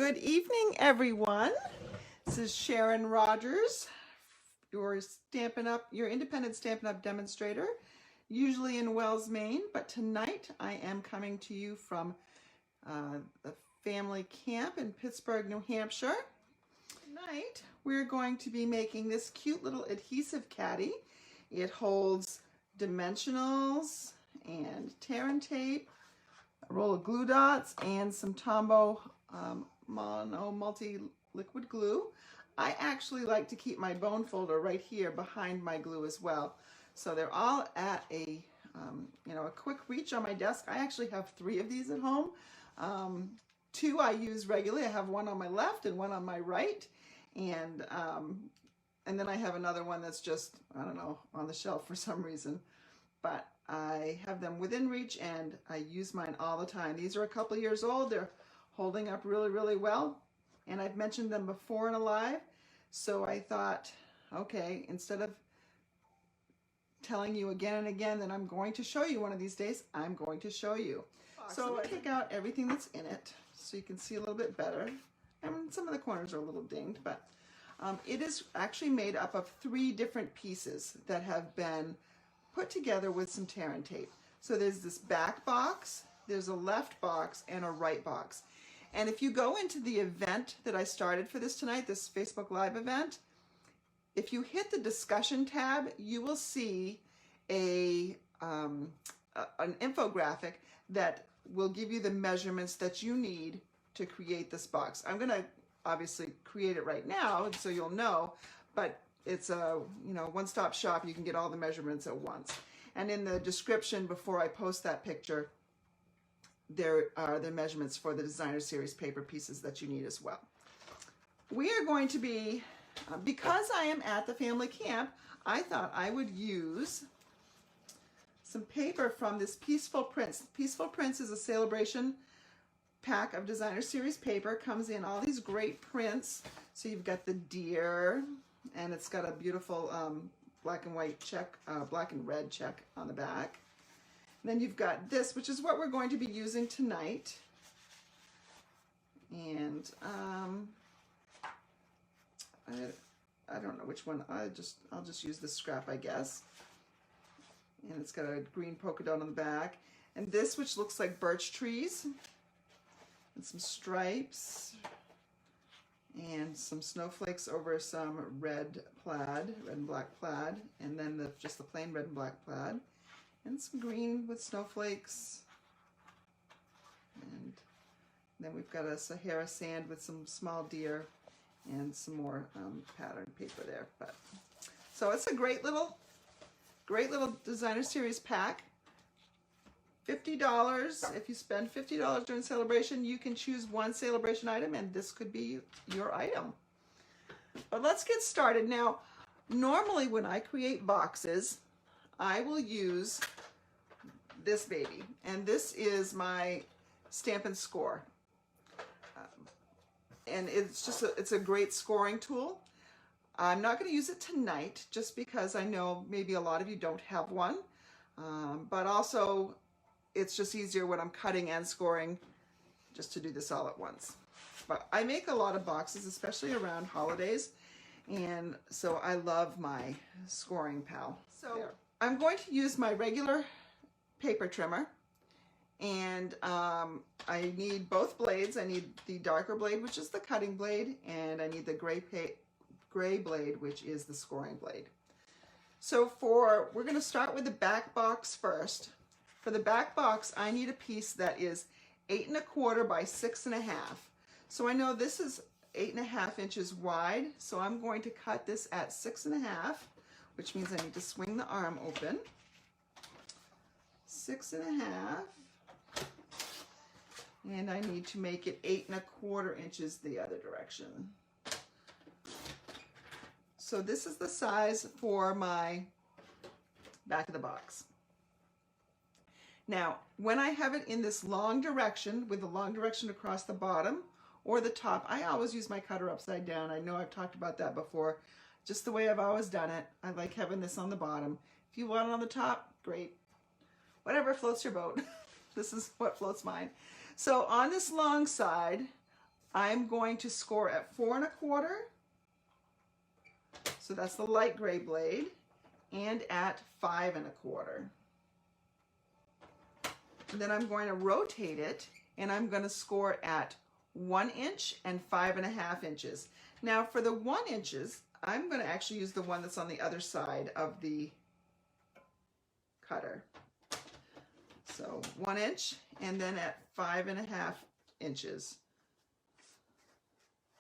Good evening, everyone. This is Sharon Rogers, your independent Stampin' Up! Demonstrator, usually in Wells, Maine, but tonight I am coming to you from the family camp in Pittsburgh, New Hampshire. Tonight we're going to be making this cute little adhesive caddy. It holds dimensionals and tear and tape, a roll of glue dots, and some Tombow mono multi-liquid glue. I actually like to keep my bone folder right here behind my glue as well. So they're all at a quick reach on my desk. I actually have 3 of these at home. 2 I use regularly. I have one on my left and one on my right. And then I have another one that's just, I don't know, on the shelf for some reason. But I have them within reach and I use mine all the time. These are a couple years old. They're holding up really, really well. And I've mentioned them before in a live. So I thought, okay, instead of telling you again and again that I'm going to show you one of these days, I'm going to show you. So I take out everything that's in it so you can see a little bit better. I mean, some of the corners are a little dinged, but it is actually made up of 3 different pieces that have been put together with some tear and tape. So there's this back box, there's a left box, and a right box. And if you go into the event that I started for this tonight, this Facebook Live event, if you hit the discussion tab, you will see an infographic that will give you the measurements that you need to create this box. I'm going to obviously create it right now so you'll know, but it's a one-stop shop. You can get all the measurements at once. And in the description before I post that picture, there are the measurements for the designer series paper pieces that you need as well. We are going to be, because I am at the family camp, I thought I would use some paper from this Peaceful Prints. Peaceful Prints is a celebration pack of designer series paper. Comes in all these great prints. So you've got the deer, and it's got a beautiful black and white check, black and red check on the back. And then you've got this, which is what we're going to be using tonight. And I don't know which one. I'll just use this scrap, I guess. And it's got a green polka dot on the back. And this, which looks like birch trees, and some stripes, and some snowflakes over some red plaid, red and black plaid, and then just the plain red and black plaid, and some green with snowflakes. And then we've got a Sahara sand with some small deer and some more pattern paper there. So it's a great little designer series pack. $50. If you spend $50 during celebration, you can choose one celebration item, and this could be your item. But let's get started. Now, normally when I create boxes, I will use this baby, and this is my Stampin' Score. And it's a great scoring tool. I'm not going to use it tonight just because I know maybe a lot of you don't have one, but also it's just easier when I'm cutting and scoring just to do this all at once. But I make a lot of boxes, especially around holidays, and so I love my scoring pal. So I'm going to use my regular paper trimmer, and I need both blades. I need the darker blade, which is the cutting blade, and I need the gray blade, which is the scoring blade. So we're going to start with the back box first. For the back box, I need a piece that is 8 1/4 by 6 1/2. So I know this is 8 1/2 inches wide, so I'm going to cut this at 6 1/2, which means I need to swing the arm open. 6 1/2. And I need to make it 8 1/4 inches the other direction. So this is the size for my back of the box. Now, when I have it in this long direction, with the long direction across the bottom or the top, I always use my cutter upside down. I know I've talked about that before. Just the way I've always done it. I like having this on the bottom. If you want it on the top, great. Whatever floats your boat. This is what floats mine. So on this long side, I'm going to score at 4 1/4. So that's the light gray blade, and at 5 1/4. And then I'm going to rotate it, and I'm going to score at 1 inch and 5 1/2 inches. Now for the 1 inches, I'm going to actually use the one that's on the other side of the cutter. So 1 inch, and then at 5 1/2 inches.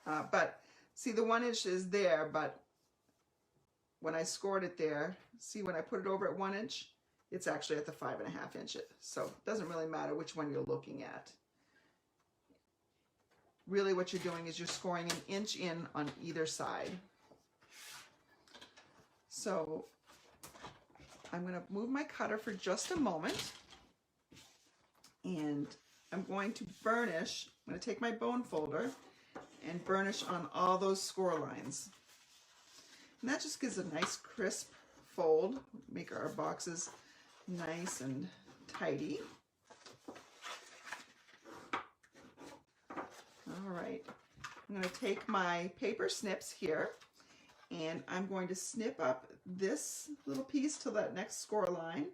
But see, the 1 inch is there, but when I scored it there, see, when I put it over at 1 inch, it's actually at the 5 1/2 inches. So it doesn't really matter which one you're looking at. Really what you're doing is you're scoring 1 inch in on either side. So I'm going to move my cutter for just a moment, and I'm going to burnish. I'm going to take my bone folder and burnish on all those score lines. And that just gives a nice crisp fold, make our boxes nice and tidy. All right, I'm going to take my paper snips here, and I'm going to snip up this little piece to that next score line.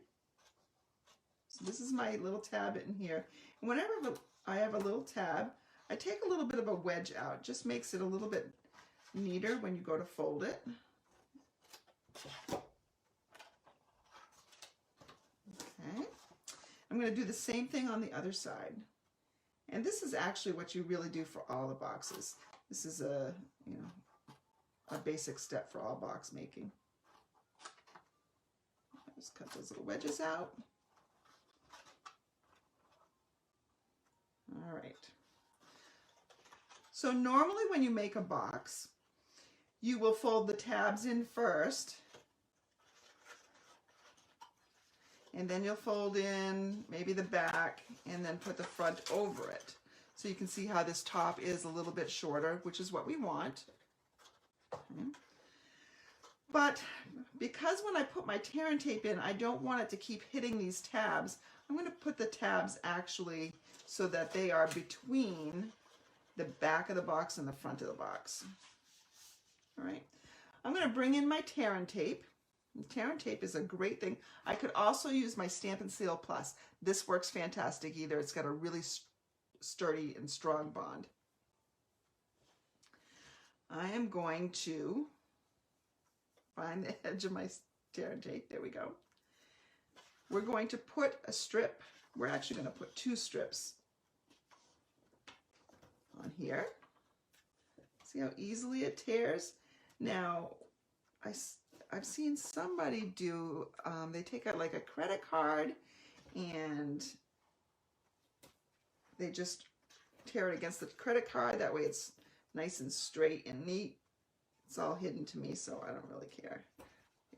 So this is my little tab in here. And whenever I have a little tab, I take a little bit of a wedge out. It just makes it a little bit neater when you go to fold it. Okay. I'm going to do the same thing on the other side. And this is actually what you really do for all the boxes. This is a basic step for all box making. Just cut those little wedges out. All right. So normally when you make a box, you will fold the tabs in first, and then you'll fold in maybe the back and then put the front over it. So you can see how this top is a little bit shorter, which is what we want. Okay. But because when I put my tear and tape in, I don't want it to keep hitting these tabs, I'm going to put the tabs actually so that they are between the back of the box and the front of the box. All right, I'm going to bring in my tear and tape. Tear and tape is a great thing. I could also use my Stamp and Seal Plus. This works fantastic either. It's got a really sturdy and strong bond. I am going to find the edge of my tear and tape. There we go. We're going to put a strip. We're actually going to put 2 strips on here. See how easily it tears? Now, I've seen somebody do, they take out like a credit card and they just tear it against the credit card. That way it's nice and straight and neat. It's all hidden to me, so I don't really care.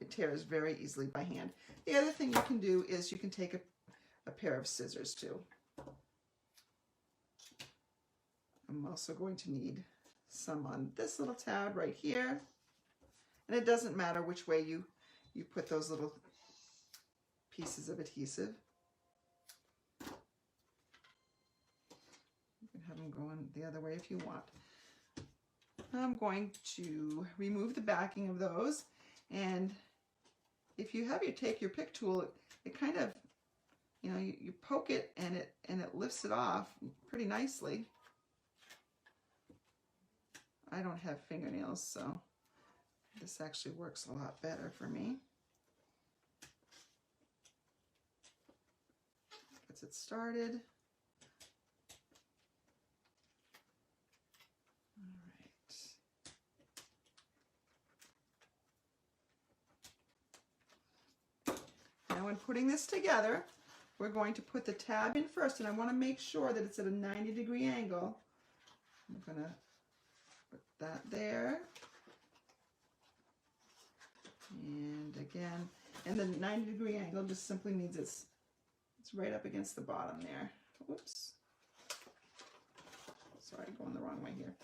It tears very easily by hand. The other thing you can do is you can take a pair of scissors too. I'm also going to need some on this little tab right here. And it doesn't matter which way you put those little pieces of adhesive. You can have them going the other way if you want. I'm going to remove the backing of those, and if you have take your pick tool, it kind of, you poke it and it lifts it off pretty nicely. I don't have fingernails, so this actually works a lot better for me. Gets it started. Now when putting this together, we're going to put the tab in first, and I want to make sure that it's at a 90-degree angle. I'm going to put that there. And again, and the 90-degree angle just simply means it's right up against the bottom there. Whoops. Sorry, going the wrong way here.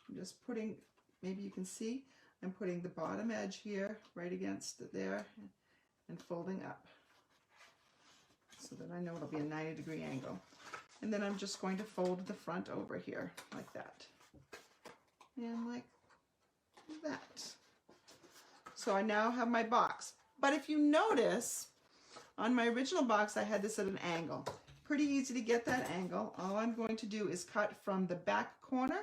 I'm just putting, maybe you can see, I'm putting the bottom edge here right against it there and folding up so that I know it'll be a 90-degree angle. And then I'm just going to fold the front over here like that. And like that. So I now have my box. But if you notice, on my original box, I had this at an angle. Pretty easy to get that angle. All I'm going to do is cut from the back corner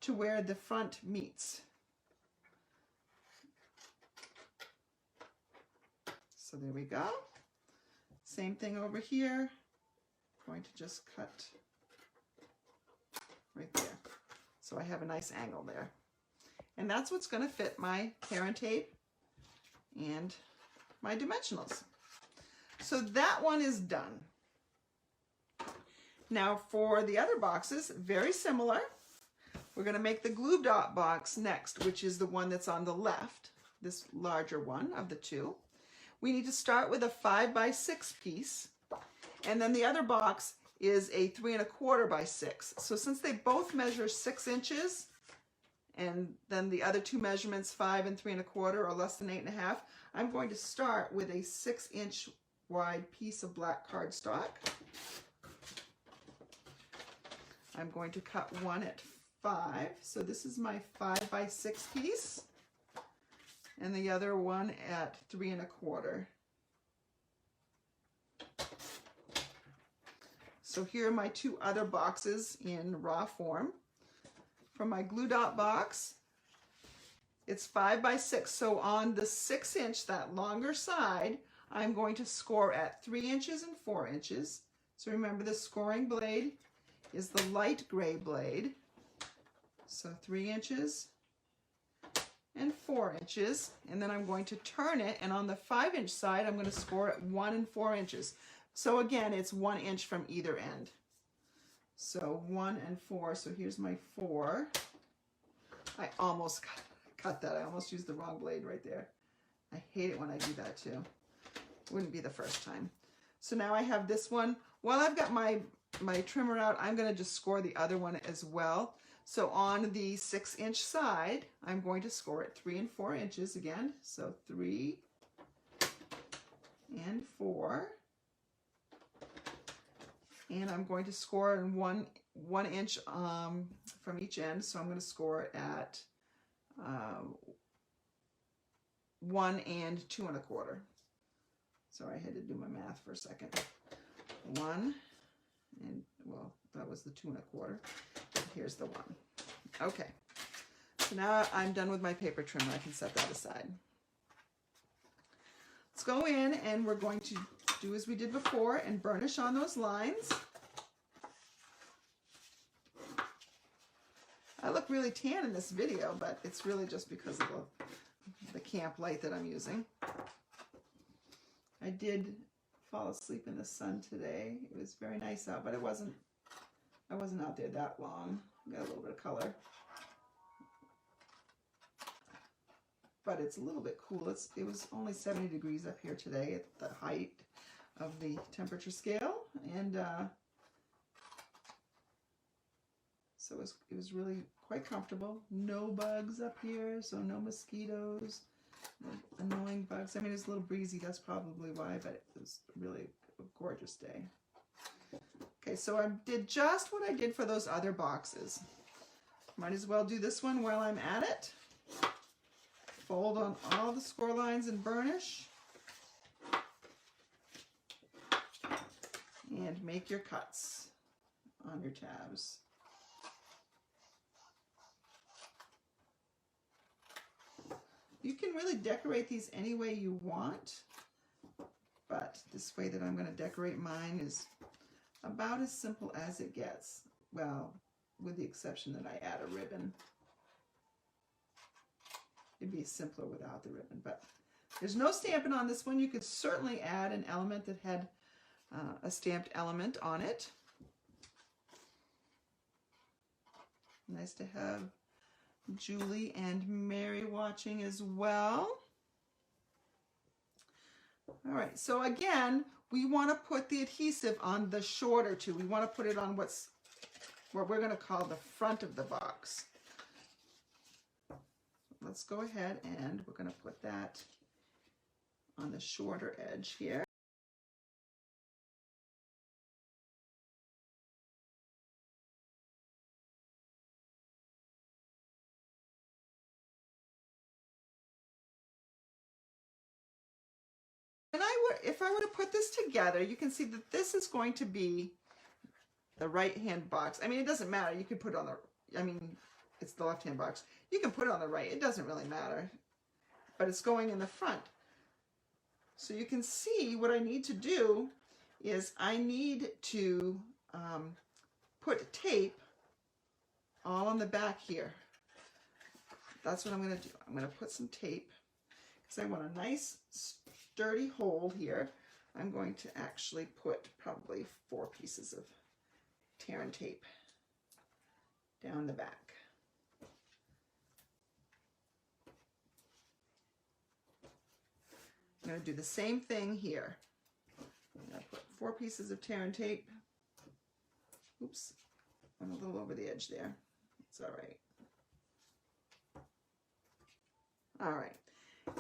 to where the front meets. So there we go. Same thing over here. Going to just cut right there. So I have a nice angle there. And that's what's going to fit my tear and tape and my dimensionals. So that one is done. Now for the other boxes, very similar. We're going to make the glue dot box next, which is the one that's on the left, this larger one of the two. We need to start with a 5 by 6 piece. And then the other box is a 3 1/4 by 6. So since they both measure 6 inches, and then the other two measurements 5 and 3 1/4 or less than 8 1/2, I'm going to start with a 6-inch wide piece of black cardstock. I'm going to cut one at 5. So this is my 5 by 6 piece, and the other one at 3 1/4. So here are my two other boxes in raw form. For my glue dot box, it's 5 by 6. So on the 6-inch, that longer side, I'm going to score at 3 inches and 4 inches. So remember, the scoring blade is the light gray blade. So 3 inches and 4 inches. And then I'm going to turn it, and on the 5-inch side, I'm going to score at 1 and 4 inches. So again, it's 1 inch from either end. So 1 and 4. So here's my 4. I almost cut that. I almost used the wrong blade right there. I hate it when I do that too. Wouldn't be the first time. So now I have this one. While I've got my trimmer out, I'm going to just score the other one as well. So on the 6-inch side, I'm going to score at 3 and 4 inches again. So 3 and 4. And I'm going to score in one inch from each end. So I'm going to score at 1 and 2 1/4. Sorry, I had to do my math for a second. 1 and, well, that was the 2 1/4. Here's the 1. Okay. So now I'm done with my paper trimmer. I can set that aside. Let's go in, and we're going to do as we did before and burnish on those lines. I look really tan in this video, but it's really just because of the camp light that I'm using. I did fall asleep in the sun today. It was very nice out, but I wasn't out there that long. Got a little bit of color. But it's a little bit cool. It was only 70 degrees up here today at the height of the temperature scale, and so it was really quite comfortable. No bugs up here, so no mosquitoes, no annoying bugs. I mean, it's a little breezy, that's probably why, but it was really a gorgeous day. Okay, so I did just what I did for those other boxes. Might as well do this one while I'm at it. Fold on all the score lines and burnish. And make your cuts on your tabs. You can really decorate these any way you want, but this way that I'm going to decorate mine is about as simple as it gets. Well, with the exception that I add a ribbon. It'd be simpler without the ribbon, but there's no stamping on this one. You could certainly add an element that had a stamped element on it. Nice to have Julie and Mary watching as well. All right, so again, we want to put the adhesive on the shorter two. We want to put it on what we're going to call the front of the box. Let's go ahead and we're going to put that on the shorter edge here. if I were to put this together, you can see that this is going to be the right-hand box. I mean, it doesn't matter. You can put it on the, I mean, it's the left-hand box. You can put it on the right. It doesn't really matter. But it's going in the front. So you can see what I need to do is I need to put tape all on the back here. That's what I'm going to do. I'm going to put some tape because I want a nice sturdy hold here. I'm going to actually put probably 4 pieces of tear and tape down the back. I'm going to do the same thing here. I'm going to put 4 pieces of tear and tape. Oops, went a little over the edge there. It's all right. All right,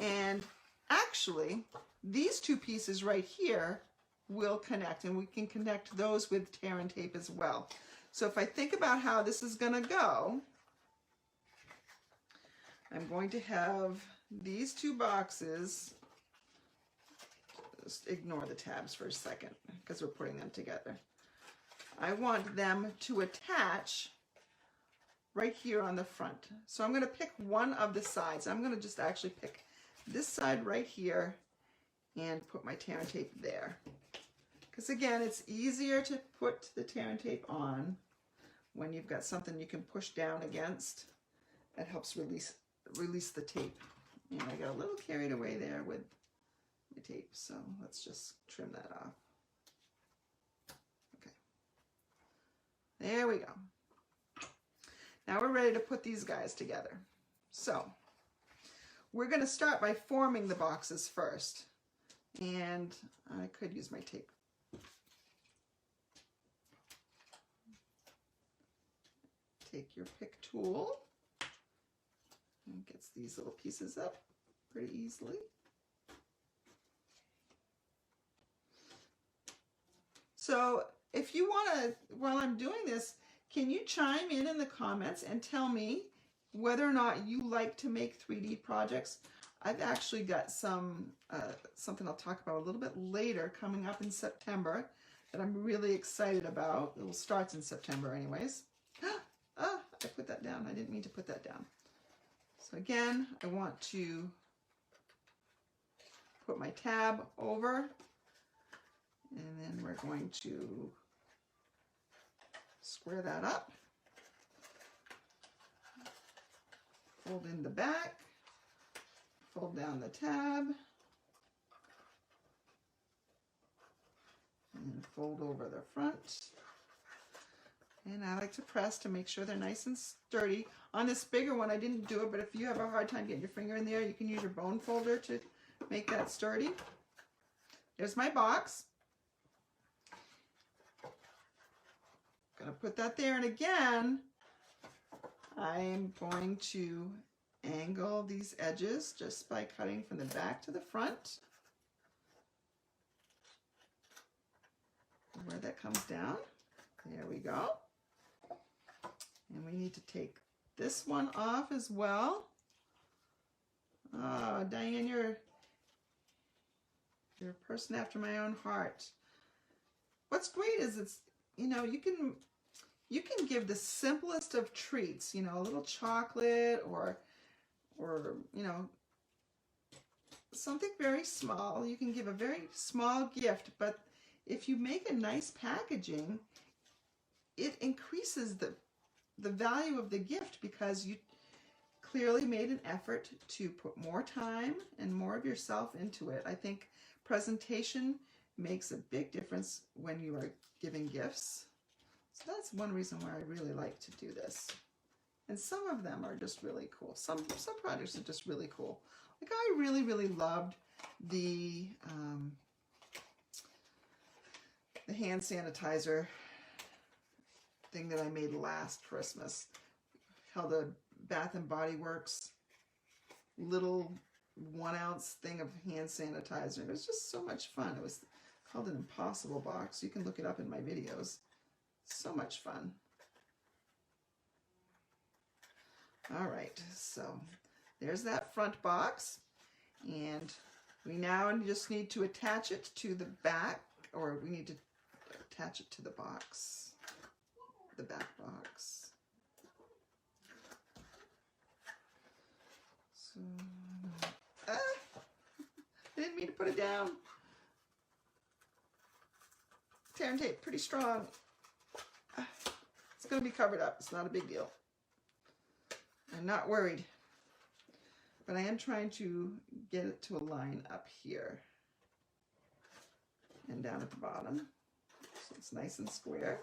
and actually, these 2 pieces right here will connect, and we can connect those with tear and tape as well. So if I think about how this is going to go, I'm going to have these 2 boxes. Just ignore the tabs for a second because we're putting them together. I want them to attach right here on the front. So I'm going to pick one of the sides. I'm going to just actually pick this side right here and put my tear and tape there. Because again, it's easier to put the tear and tape on when you've got something you can push down against. That helps release the tape. And I got a little carried away there with the tape, so let's just trim that off. Okay. There we go. Now we're ready to put these guys together. So we're going to start by forming the boxes first. And I could use my tape. Take your pick tool and gets these little pieces up pretty easily. So if you want to, while I'm doing this, can you chime in the comments and tell me whether or not you like to make 3D projects? I've actually got some something I'll talk about a little bit later coming up in September that I'm really excited about. It starts in September anyways. Ah, I put that down. I didn't mean to put that down. So again, I want to put my tab over, and then we're going to square that up, fold in the back, fold down the tab, and fold over the front. And I like to press to make sure they're nice and sturdy. On this bigger one, I didn't do it, but if you have a hard time getting your finger in there, you can use your bone folder to make that sturdy. There's my box. Gonna put that there, and again, I'm going to angle these edges just by cutting from the back to the front. Where that comes down. There we go. And we need to take this one off as well. Oh, Diane, you're a person after my own heart. What's great is it's, you know, you can give the simplest of treats, you know, a little chocolate or you know, something very small. You can give a very small gift, but if you make a nice packaging, it increases the value of the gift because you clearly made an effort to put more time and more of yourself into it. I think presentation makes a big difference when you are giving gifts. So that's one reason why I really like to do this. And some of them are just really cool. Some projects are just really cool. Like I really loved the hand sanitizer thing that I made last Christmas. Held a Bath and Body Works little 1 ounce thing of hand sanitizer. It was just so much fun. It was called an Impossible Box. You can look it up in my videos. So much fun. All right, so there's that front box, and We now just need to attach it to the back, or we need to attach it to the box, the back box. So, I didn't mean to put it down. Tear and tape, pretty strong. It's going to be covered up. It's not a big deal. I'm not worried. But I am trying to get it to align up here and down at the bottom, so it's nice and square.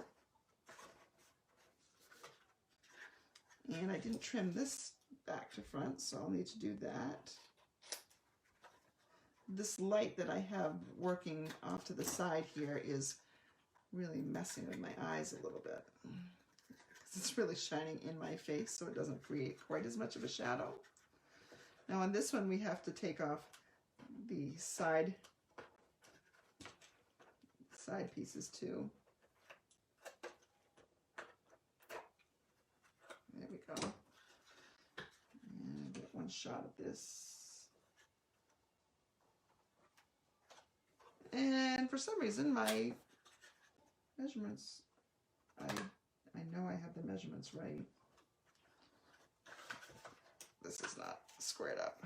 And I didn't trim this back to front, so I'll need to do that. This light that I have working off to the side here is really messing with my eyes a little bit. It's really shining in my face, so it doesn't create quite as much of a shadow. Now on this one, we have to take off the side pieces too. There we go. And get one shot of this. And for some reason, my measurements, I know I have the measurements right. This is not squared up.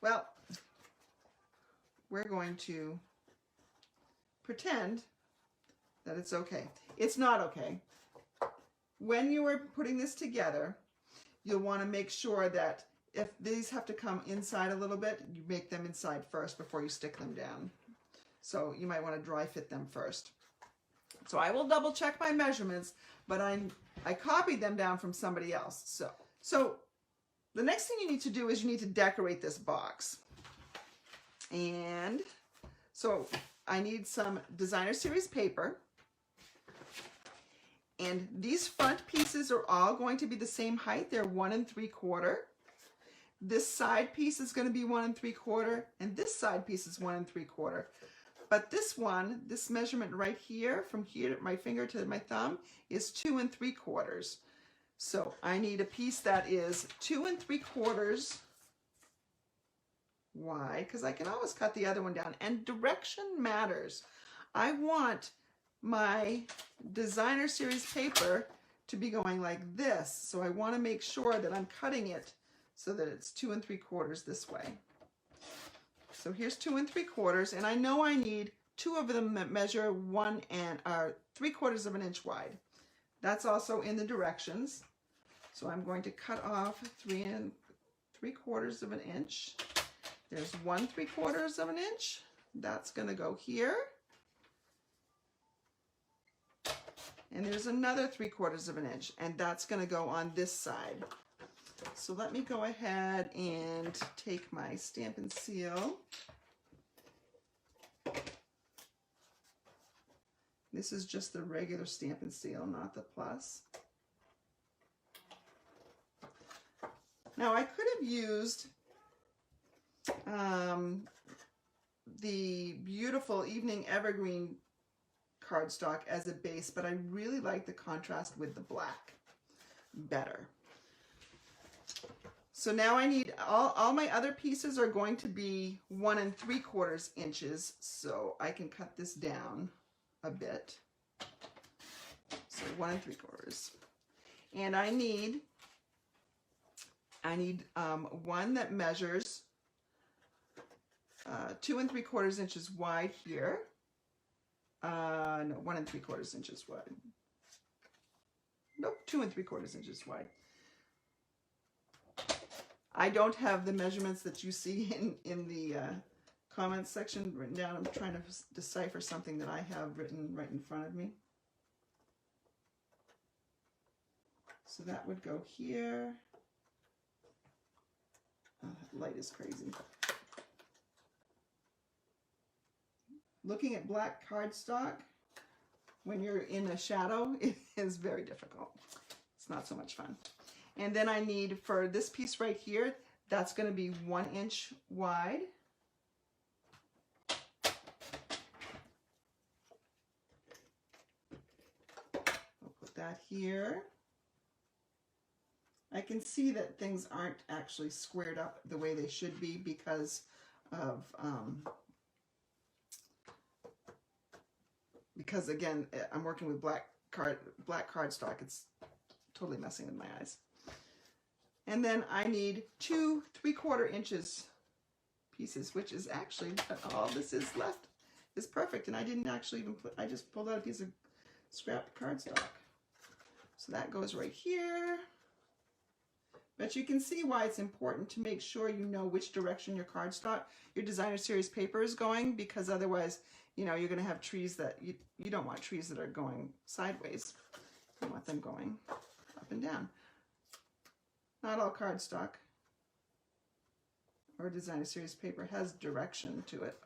Well, we're going to pretend that it's okay. It's not okay. When you are putting this together, you'll want to make sure that if these have to come inside a little bit, you make them inside first before you stick them down. So you might want to dry fit them first. So I will double check my measurements, but I copied them down from somebody else. So the next thing you need to do is you need to decorate this box. And so I need some designer series paper. And these front pieces are all going to be the same height. They're 1 3/4. This side piece is going to be 1 3/4, and this side piece is 1 3/4. But this one, this measurement right here, from here to my finger to my thumb, is 2 3/4. So I need a piece that is 2 3/4 wide, because I can always cut the other one down. And direction matters. I want my designer series paper to be going like this. So I want to make sure that I'm cutting it so that it's 2 3/4 this way. So here's 2 3/4, and I know I need 2 of them that measure 1 3/4 of an inch wide. That's also in the directions. So I'm going to cut off 3 3/4 of an inch. There's 1 3/4 of an inch. That's going to go here. And there's another 3/4 of an inch, and that's going to go on this side. So let me go ahead and take my stamp and seal. This is just the regular stamp and seal, not the plus. Now I could have used the beautiful Evening Evergreen cardstock as a base, but I really like the contrast with the black better. So now I need, all my other pieces are going to be 1 3/4 inches, so I can cut this down a bit. So 1 3/4. And I need one that measures 2 3/4 inches wide here. No, 1 3/4 inches wide. Nope, 2 3/4 inches wide. I don't have the measurements that you see in the comments section written down. I'm trying to decipher something that I have written right in front of me. So that would go here. Oh, that light is crazy. Looking at black cardstock when you're in a shadow, it is very difficult. It's not so much fun. And then I need, for this piece right here, that's going to be 1 inch wide. I'll put that here. I can see that things aren't actually squared up the way they should be because of, because again, I'm working with black cardstock. It's totally messing with my eyes. And then I need 2 3/4 inches pieces, which is actually all this is left is perfect. And I didn't actually even put, I just pulled out a piece of scrap cardstock. So that goes right here. But you can see why it's important to make sure you know which direction your cardstock, your designer series paper is going, because otherwise, you know, you're going to have trees that you don't want trees that are going sideways. You want them going up and down. Not all cardstock or designer series paper has direction to it.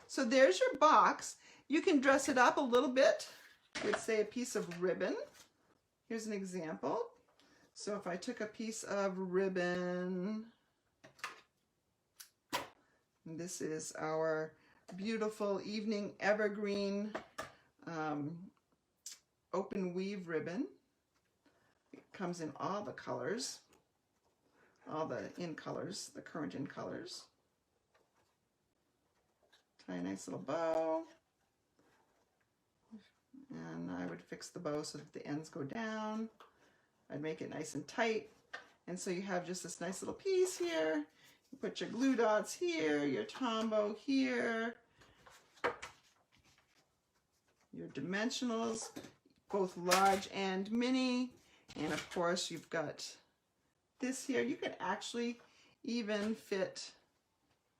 So there's your box. You can dress it up a little bit with, say, a piece of ribbon. Here's an example. So if I took a piece of ribbon, and this is our beautiful evening evergreen open weave ribbon. It comes in all the colors, all the in colors, the current in colors. Tie a nice little bow. And I would fix the bow so that the ends go down. I'd make it nice and tight. And so you have just this nice little piece here. You put your glue dots here, your tombow here, your dimensionals, both large and mini. And of course you've got this here. You could actually even fit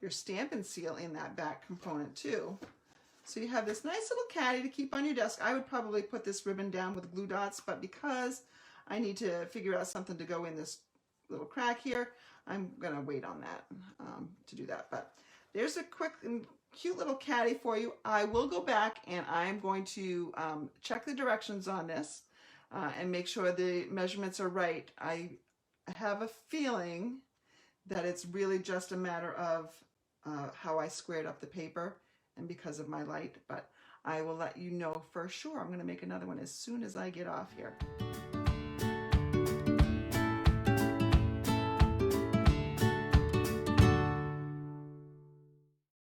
your stamp and seal in that back component too. So you have this nice little caddy to keep on your desk. I would probably put this ribbon down with glue dots, but because I need to figure out something to go in this little crack here, I'm gonna wait on that to do that. But there's a quick and cute little caddy for you. I will go back and I'm going to check the directions on this and make sure the measurements are right. I have a feeling that it's really just a matter of how I squared up the paper and because of my light, but I will let you know for sure. I'm gonna make another one as soon as I get off here.